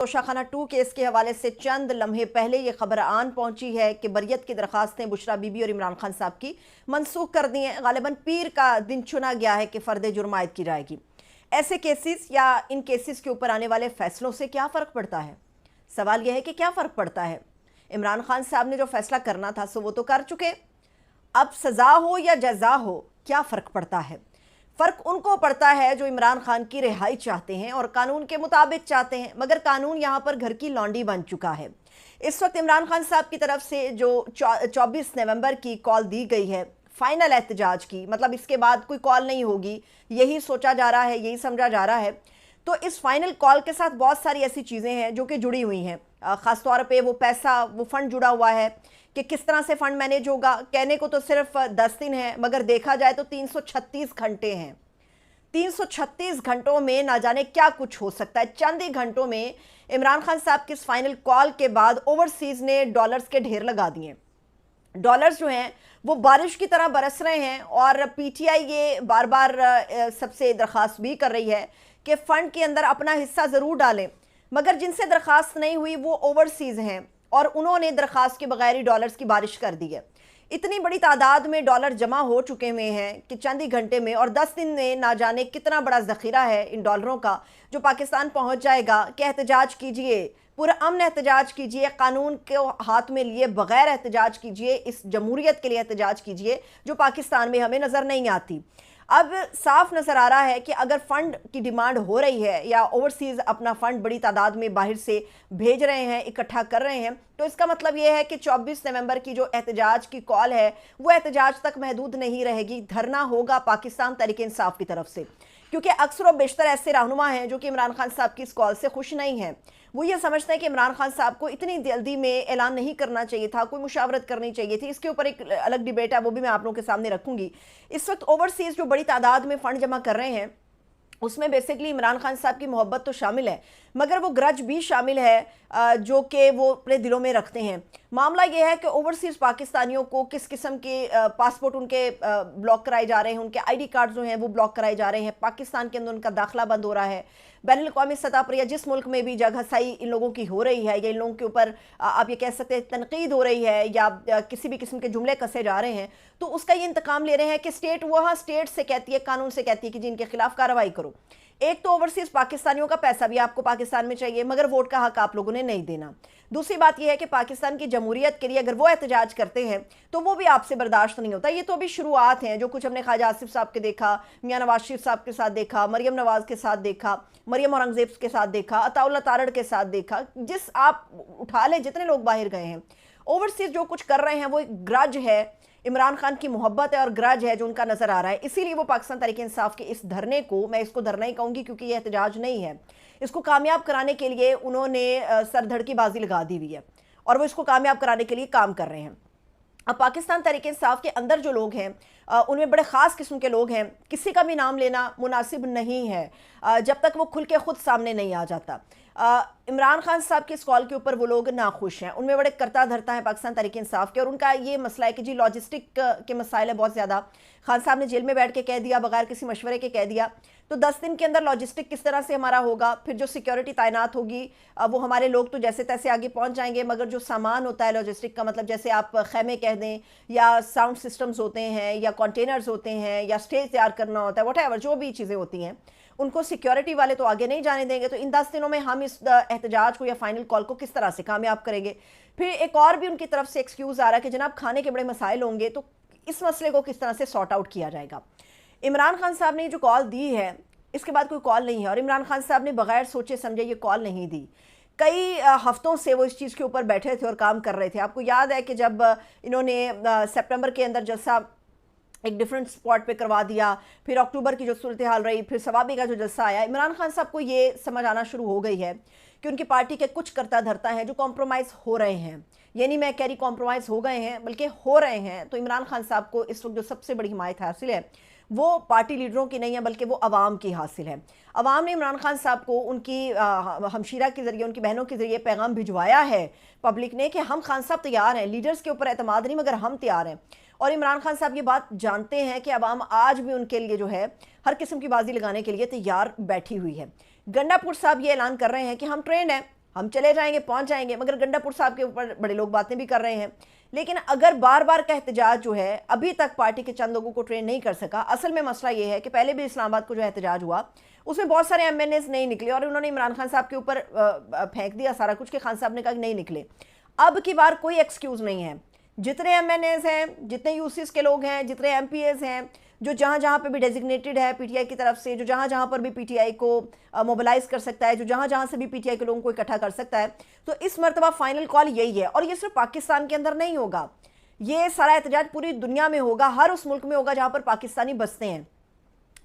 توشہ خانہ 2 کیس کے حوالے سے چند لمحے پہلے یہ خبر آن پہنچی ہے کہ بریت کی درخواستیں بشرا بی بی اور عمران خان صاحب کی منسوخ کر دی ہیں۔ غالباً پیر کا دن چنا گیا ہے کہ فرد جرم عائد کی جائے گی۔ ایسے کیسز یا ان کیسز کے اوپر آنے والے فیصلوں سے کیا فرق پڑتا ہے؟ سوال یہ ہے کہ کیا فرق پڑتا ہے؟ عمران خان صاحب نے جو فیصلہ کرنا تھا سو وہ تو کر چکے، اب سزا ہو یا جزا ہو کیا فرق پڑتا ہے؟ فرق ان کو پڑتا ہے جو عمران خان کی رہائی چاہتے ہیں اور قانون کے مطابق چاہتے ہیں، مگر قانون یہاں پر گھر کی لانڈی بن چکا ہے۔ اس وقت عمران خان صاحب کی طرف سے جو 24 نومبر کی کال دی گئی ہے فائنل احتجاج کی، مطلب اس کے بعد کوئی کال نہیں ہوگی، یہی سوچا جا رہا ہے، یہی سمجھا جا رہا ہے، تو اس فائنل کال کے ساتھ بہت ساری ایسی چیزیں ہیں جو کہ جڑی ہوئی ہیں۔ خاص طور پہ وہ پیسہ، وہ فنڈ جڑا ہوا ہے کہ کس طرح سے فنڈ مینیج ہوگا۔ کہنے کو تو صرف 10 دن ہیں، مگر دیکھا جائے تو 336 گھنٹے ہیں۔ 336 گھنٹوں میں نہ جانے کیا کچھ ہو سکتا ہے۔ چند ہی گھنٹوں میں عمران خان صاحب کی اس فائنل کال کے بعد اوورسیز نے ڈالرز کے ڈھیر لگا دیے۔ ڈالرز جو ہیں وہ بارش کی طرح برس رہے ہیں، اور پی ٹی آئی یہ بار بار سب سے درخواست بھی کر رہی ہے کہ فنڈ کے اندر اپنا حصہ ضرور ڈالیں، مگر جن سے درخواست نہیں ہوئی وہ اوورسیز ہیں، اور انہوں نے درخواست کے بغیر ہی ڈالرز کی بارش کر دی ہے۔ اتنی بڑی تعداد میں ڈالر جمع ہو چکے ہوئے ہیں کہ چند ہی گھنٹے میں اور 10 دن میں نہ جانے کتنا بڑا ذخیرہ ہے ان ڈالروں کا جو پاکستان پہنچ جائے گا کہ احتجاج کیجئے، پرامن احتجاج کیجئے، قانون کو ہاتھ میں لیے بغیر احتجاج کیجئے، اس جمہوریت کے لیے احتجاج کیجئے جو پاکستان میں ہمیں نظر نہیں آتی۔ اب صاف نظر آ رہا ہے کہ اگر فنڈ کی ڈیمانڈ ہو رہی ہے یا اوورسیز اپنا فنڈ بڑی تعداد میں باہر سے بھیج رہے ہیں، اکٹھا کر رہے ہیں، تو اس کا مطلب یہ ہے کہ 24 نومبر کی جو احتجاج کی کال ہے وہ احتجاج تک محدود نہیں رہے گی، دھرنا ہوگا پاکستان تحریک انصاف کی طرف سے، کیونکہ اکثر و بیشتر ایسے رہنما ہیں جو کہ عمران خان صاحب کی اس کال سے خوش نہیں ہیں۔ وہ یہ سمجھتے ہیں کہ عمران خان صاحب کو اتنی جلدی میں اعلان نہیں کرنا چاہیے تھا، کوئی مشاورت کرنی چاہیے تھی۔ اس کے اوپر ایک الگ ڈیبیٹ ہے، وہ بھی میں آپ لوگوں کے سامنے رکھوں گی۔ اس وقت اوورسیز جو بڑی تعداد میں فنڈ جمع کر رہے ہیں اس میں بیسیکلی عمران خان صاحب کی محبت تو شامل ہے، مگر وہ گرج بھی شامل ہے جو کہ وہ اپنے دلوں میں رکھتے ہیں۔ معاملہ یہ ہے کہ اوورسیز پاکستانیوں کو کس قسم کے پاسپورٹ ان کے بلاک کرائے جا رہے ہیں، ان کے آئی ڈی کارڈ جو ہیں وہ بلاک کرائے جا رہے ہیں، پاکستان کے اندر ان کا داخلہ بند ہو رہا ہے، بین الاقوامی سطح پر یا جس ملک میں بھی جگہ سائی ان لوگوں کی ہو رہی ہے یا ان لوگوں کے اوپر آپ یہ کہہ سکتے ہیں تنقید ہو رہی ہے یا کسی بھی قسم کے جملے کسے جا رہے ہیں، تو اس کا یہ انتقام لے رہے ہیں کہ اسٹیٹ وہاں اسٹیٹ سے کہتی ہے، قانون سے کہتی ہے کہ جن کے خلاف کارروائی کرو۔ ایک تو اوورسیز پاکستانیوں کا پیسہ بھی آپ کو پاکستان میں چاہیے، مگر ووٹ کا حق آپ لوگوں نے نہیں دینا۔ دوسری بات یہ ہے کہ پاکستان کی جمہوریت کے لیے اگر وہ احتجاج کرتے ہیں تو وہ بھی آپ سے برداشت نہیں ہوتا۔ یہ تو ابھی شروعات ہیں، جو کچھ ہم نے خواجہ آصف صاحب کے دیکھا، میاں نواز شریف صاحب کے ساتھ دیکھا، مریم نواز کے ساتھ دیکھا، مریم اورنگزیب کے ساتھ دیکھا، عطا اللہ تارڑ کے ساتھ دیکھا، جس آپ اٹھا لیں جتنے لوگ باہر گئے ہیں، اوورسیز جو کچھ کر رہے ہیں وہ ایک گرج ہے، عمران خان کی محبت ہے اور گرج ہے جو ان کا نظر آ رہا ہے۔ اسی لیے وہ پاکستان تحریک انصاف کے اس دھرنے کو، میں اس کو دھرنا ہی کہوں گی کیونکہ یہ احتجاج نہیں ہے، اس کو کامیاب کرانے کے لیے انہوں نے سر دھڑ کی بازی لگا دی ہوئی ہے اور وہ اس کو کامیاب کرانے کے لیے کام کر رہے ہیں۔ اب پاکستان تحریک انصاف کے اندر جو لوگ ہیں ان میں بڑے خاص قسم کے لوگ ہیں، کسی کا بھی نام لینا مناسب نہیں ہے جب تک وہ کھل کے خود سامنے نہیں آ جاتا۔ عمران خان صاحب کے اس کال کے اوپر وہ لوگ ناخوش ہیں، ان میں بڑے کرتا دھرتا ہے پاکستان تحریک انصاف کے، اور ان کا یہ مسئلہ ہے کہ جی لاجسٹک کے مسائل ہے بہت زیادہ۔ خان صاحب نے جیل میں بیٹھ کے کہہ دیا، بغیر کسی مشورے کے کہہ دیا، تو 10 دن کے اندر لاجسٹک کس طرح سے ہمارا ہوگا؟ پھر جو سیکیورٹی تعینات ہوگی وہ ہمارے لوگ تو جیسے تیسے آگے پہنچ جائیں گے، مگر جو سامان ہوتا ہے لاجسٹک کا، مطلب جیسے آپ خیمے کہہ دیں یا ساؤنڈ سسٹمز ہوتے ہیں یا کنٹینرز ہوتے ہیں یا اسٹیج تیار کرنا ہوتا ہے، واٹ ایور جو بھی چیزیں ہوتی ہیں، ان کو سیکیورٹی والے تو آگے نہیں جانے دیں گے۔ تو ان 10 دنوں میں ہم اس احتجاج کو یا فائنل کال کو کس طرح سے کامیاب کریں گے؟ پھر ایک اور بھی ان کی طرف سے ایکسکیوز آ رہا ہے کہ جناب کھانے کے بڑے مسائل ہوں گے، تو اس مسئلے کو کس طرح سے سارٹ آؤٹ کیا جائے گا؟ عمران خان صاحب نے جو کال دی ہے اس کے بعد کوئی کال نہیں ہے، اور عمران خان صاحب نے بغیر سوچے سمجھے یہ کال نہیں دی۔ کئی ہفتوں سے وہ اس چیز کے اوپر بیٹھے تھے اور کام کر رہے تھے۔ آپ کو یاد ہے کہ جب انہوں نے سپٹمبر کے اندر جلسہ ایک ڈیفرنٹ سپاٹ پہ کروا دیا، پھر اکتوبر کی جو صورتحال رہی، پھر ثوابی کا جو جلسہ آیا، عمران خان صاحب کو یہ سمجھ آنا شروع ہو گئی ہے کہ ان کی پارٹی کے کچھ کرتا دھرتا ہیں جو کمپرومائز ہو رہے ہیں، یعنی میں کہہ رہی کمپرومائز ہو گئے ہیں بلکہ ہو رہے ہیں۔ تو عمران خان صاحب کو اس وقت جو سب سے بڑی حمایت حاصل ہے وہ پارٹی لیڈروں کی نہیں ہے بلکہ وہ عوام کی حاصل ہے۔ عوام نے عمران خان صاحب کو ان کی ہمشیرہ کے ذریعے، ان کی بہنوں کے ذریعے پیغام بھجوایا ہے پبلک نے کہ ہم خان صاحب تیار ہیں، لیڈرز کے اوپر اعتماد نہیں مگر ہم تیار ہیں۔ اور عمران خان صاحب یہ بات جانتے ہیں کہ عوام آج بھی ان کے لیے جو ہے ہر قسم کی بازی لگانے کے لیے تیار بیٹھی ہوئی ہے۔ گنڈا پور صاحب یہ اعلان کر رہے ہیں کہ ہم ٹرینڈ ہیں، ہم چلے جائیں گے، پہنچ جائیں گے، مگر گنڈا صاحب کے اوپر بڑے لوگ باتیں بھی کر رہے ہیں۔ لیکن اگر بار بار کا احتجاج جو ہے ابھی تک پارٹی کے چند لوگوں کو ٹرین نہیں کر سکا، اصل میں مسئلہ یہ ہے کہ پہلے بھی اسلام آباد کو جو احتجاج ہوا اس میں بہت سارے ایم این ایز نہیں نکلے اور انہوں نے عمران خان صاحب کے اوپر پھینک دیا سارا کچھ کہ خان صاحب نے کہا کہ نہیں نکلے۔ اب کی بار کوئی ایکسکیوز نہیں ہے، جتنے ایم این ایز ہیں، جتنے یو سیز کے لوگ ہیں، جتنے ایم پی ایز ہیں، جو جہاں جہاں پہ بھی ڈیزگنیٹڈ ہے پی ٹی آئی کی طرف سے، جو جہاں جہاں پر بھی پی ٹی آئی کو موبلائز کر سکتا ہے، جو جہاں جہاں سے بھی پی ٹی آئی کے لوگوں کو اکٹھا کر سکتا ہے، تو اس مرتبہ فائنل کال یہی ہے۔ اور یہ صرف پاکستان کے اندر نہیں ہوگا، یہ سارا احتجاج پوری دنیا میں ہوگا، ہر اس ملک میں ہوگا جہاں پر پاکستانی بستے ہیں۔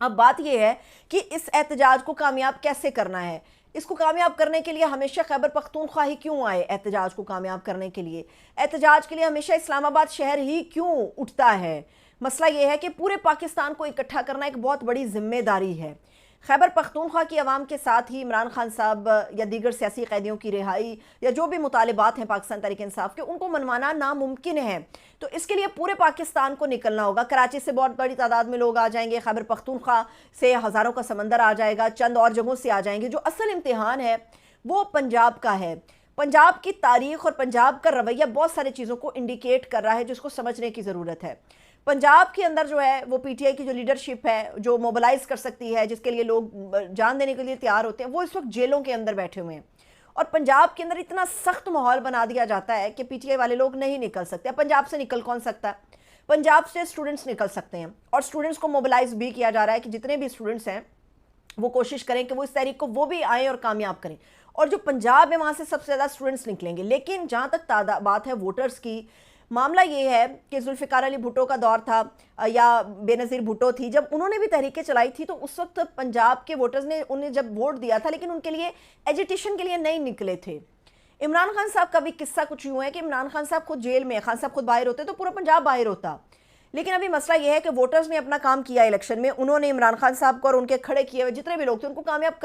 اب بات یہ ہے کہ اس احتجاج کو کامیاب کیسے کرنا ہے۔ اس کو کامیاب کرنے کے لیے ہمیشہ خیبر پختونخوا ہی کیوں آئے؟ احتجاج کو کامیاب کرنے کے لیے، احتجاج کے لیے ہمیشہ اسلام آباد شہر ہی کیوں اٹھتا ہے؟ مسئلہ یہ ہے کہ پورے پاکستان کو اکٹھا کرنا ایک بہت بڑی ذمہ داری ہے۔ خیبر پختونخوا کی عوام کے ساتھ ہی عمران خان صاحب یا دیگر سیاسی قیدیوں کی رہائی یا جو بھی مطالبات ہیں پاکستان تحریک انصاف کے، ان کو منوانا ناممکن ہے۔ تو اس کے لیے پورے پاکستان کو نکلنا ہوگا۔ کراچی سے بہت بڑی تعداد میں لوگ آ جائیں گے، خیبر پختونخوا سے ہزاروں کا سمندر آ جائے گا، چند اور جگہوں سے آ جائیں گے۔ جو اصل امتحان ہے وہ پنجاب کا ہے۔ پنجاب کی تاریخ اور پنجاب کا رویہ بہت سارے چیزوں کو انڈیکیٹ کر رہا ہے جس کو سمجھنے کی ضرورت ہے۔ پنجاب کے اندر جو ہے وہ پی ٹی آئی کی جو لیڈرشپ ہے، جو موبلائز کر سکتی ہے، جس کے لیے لوگ جان دینے کے لیے تیار ہوتے ہیں، وہ اس وقت جیلوں کے اندر بیٹھے ہوئے ہیں۔ اور پنجاب کے اندر اتنا سخت ماحول بنا دیا جاتا ہے کہ پی ٹی آئی والے لوگ نہیں نکل سکتے۔ پنجاب سے نکل کون سکتا ہے؟ پنجاب سے اسٹوڈنٹس نکل سکتے ہیں، اور اسٹوڈنٹس کو موبلائز بھی کیا جا رہا ہے کہ جتنے بھی اسٹوڈنٹس ہیں وہ کوشش کریں کہ وہ اس تحریک کو وہ بھی آئیں اور کامیاب کریں۔ اور جو پنجاب ہے وہاں سے سب سے زیادہ اسٹوڈنٹس نکلیں گے۔ لیکن جہاں تک بات ہے ووٹرز کی، معاملہ یہ ہے کہ ذوالفقار علی بھٹو کا دور تھا یا بے نظیر بھٹو تھی، جب انہوں نے بھی تحریکیں چلائی تھی تو اس وقت پنجاب کے ووٹرز نے انہیں جب ووٹ دیا تھا، لیکن ان کے لیے ایجیٹیشن کے لیے نہیں نکلے تھے۔ عمران خان صاحب کا بھی قصہ کچھ یوں ہے کہ عمران خان صاحب خود جیل میں، خان صاحب خود باہر ہوتے تو پورا پنجاب باہر ہوتا۔ لیکن ابھی مسئلہ یہ ہے کہ ووٹرز نے اپنا کام کیا الیکشن میں، انہوں نے عمران خان صاحب کو اور ان کے کھڑے کیے ہوئے جتنے بھی لوگ تھے ان کو کامیاب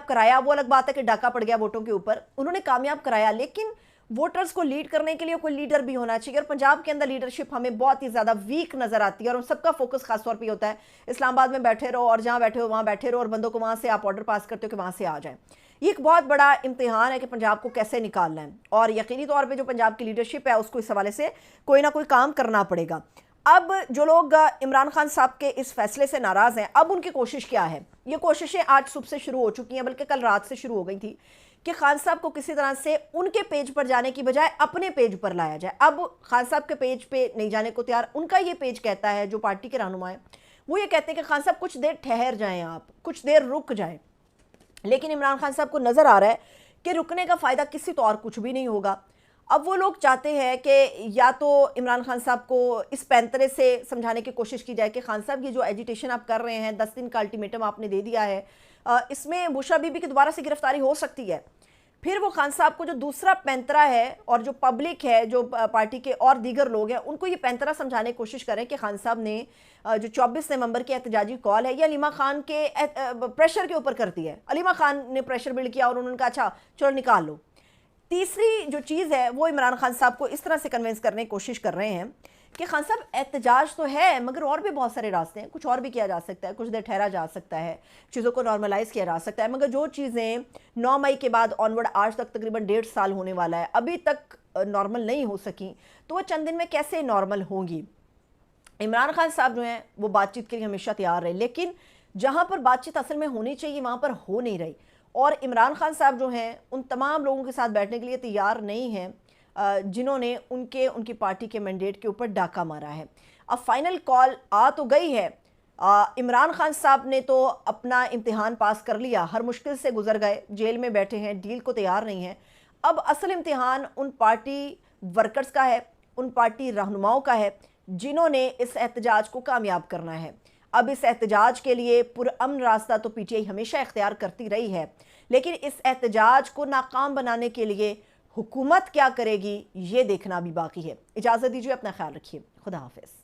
کرایا۔ وہ الگ بات ہے کہ ڈاکہ پڑ گیا ووٹوں کے اوپر، انہوں نے کامیاب کرایا۔ لیکن ووٹرز کو لیڈ کرنے کے لیے کوئی لیڈر بھی ہونا چاہیے، اور پنجاب کے اندر لیڈرشپ ہمیں بہت ہی زیادہ ویک نظر آتی ہے، اور ان سب کا فوکس خاص طور پہ ہوتا ہے اسلام آباد میں بیٹھے رہو، اور جہاں بیٹھے ہو وہاں بیٹھے رہو، اور بندوں کو وہاں سے آپ آرڈر پاس کرتے ہو کہ وہاں سے آ جائیں۔ یہ ایک بہت بڑا امتحان ہے کہ پنجاب کو کیسے نکالنا ہے، اور یقینی طور پہ جو پنجاب کی لیڈرشپ ہے اس کو اس حوالے سے کوئی نہ کوئی کام کرنا پڑے گا۔ اب جو لوگ عمران خان صاحب کے اس فیصلے سے ناراض ہیں، اب ان کی کوشش کیا ہے؟ یہ کوششیں آج صبح سے شروع ہو چکی ہیں، بلکہ کل رات سے شروع ہو گئی تھی کہ خان صاحب کو کسی طرح سے ان کے پیج پر جانے کی بجائے اپنے پیج پر لایا جائے۔ اب خان صاحب کے پیج پہ نہیں جانے کو تیار، ان کا یہ پیج کہتا ہے، جو پارٹی کے رہنما ہیں وہ یہ کہتے ہیں کہ خان صاحب کچھ دیر ٹھہر جائیں، آپ کچھ دیر رک جائیں۔ لیکن عمران خان صاحب کو نظر آ رہا ہے کہ رکنے کا فائدہ کسی تو اور کچھ بھی نہیں ہوگا۔ اب وہ لوگ چاہتے ہیں کہ یا تو عمران خان صاحب کو اس پینترے سے سمجھانے کی کوشش کی جائے کہ خان صاحب یہ جو ایجیٹیشن آپ کر رہے ہیں، 10 دن کا الٹیمیٹم آپ نے دے دیا ہے، اس میں بشرا بی بی کی دوبارہ سے گرفتاری ہو سکتی ہے۔ پھر وہ خان صاحب کو جو دوسرا پینترا ہے اور جو پبلک ہے، جو پارٹی کے اور دیگر لوگ ہیں، ان کو یہ پینترا سمجھانے کی کوشش کریں کہ خان صاحب نے جو 24 نومبر کی احتجاجی کال ہے یہ علیمہ خان کے پریشر کے اوپر کرتی ہے۔ علیمہ خان نے پریشر بلڈ کیا اور انہوں نے کہا اچھا چلو نکال لو۔ تیسری جو چیز ہے وہ عمران خان صاحب کو اس طرح سے کنونس کرنے کی کوشش کر رہے ہیں کہ خان صاحب احتجاج تو ہے مگر اور بھی بہت سارے راستے ہیں، کچھ اور بھی کیا جا سکتا ہے، کچھ دیر ٹھہرا جا سکتا ہے، چیزوں کو نارملائز کیا جا سکتا ہے، مگر جو چیزیں 9 مئی کے بعد آنورڈ آج تک تقریباً 1.5 سال ہونے والا ہے ابھی تک نارمل نہیں ہو سکیں، تو وہ چند دن میں کیسے نارمل ہوں گی؟ عمران خان صاحب جو ہیں وہ بات چیت کے لیے ہمیشہ تیار رہے، لیکن جہاں پر بات چیت اصل میں ہونی چاہیے وہاں پر ہو نہیں رہی، اور عمران خان صاحب جو ہیں ان تمام لوگوں کے ساتھ بیٹھنے کے لیے تیار نہیں ہیں جنہوں نے ان کی پارٹی کے مینڈیٹ کے اوپر ڈاکہ مارا ہے۔ اب فائنل کال آ تو گئی ہے، عمران خان صاحب نے تو اپنا امتحان پاس کر لیا، ہر مشکل سے گزر گئے، جیل میں بیٹھے ہیں، ڈیل کو تیار نہیں ہیں۔ اب اصل امتحان ان پارٹی ورکرز کا ہے، ان پارٹی رہنماؤں کا ہے جنہوں نے اس احتجاج کو کامیاب کرنا ہے۔ اب اس احتجاج کے لیے پرامن راستہ تو پی ٹی آئی ہمیشہ اختیار کرتی رہی ہے، لیکن اس احتجاج کو ناکام بنانے کے لیے حکومت کیا کرے گی یہ دیکھنا بھی باقی ہے۔ اجازت دیجیے، اپنا خیال رکھیے، خدا حافظ۔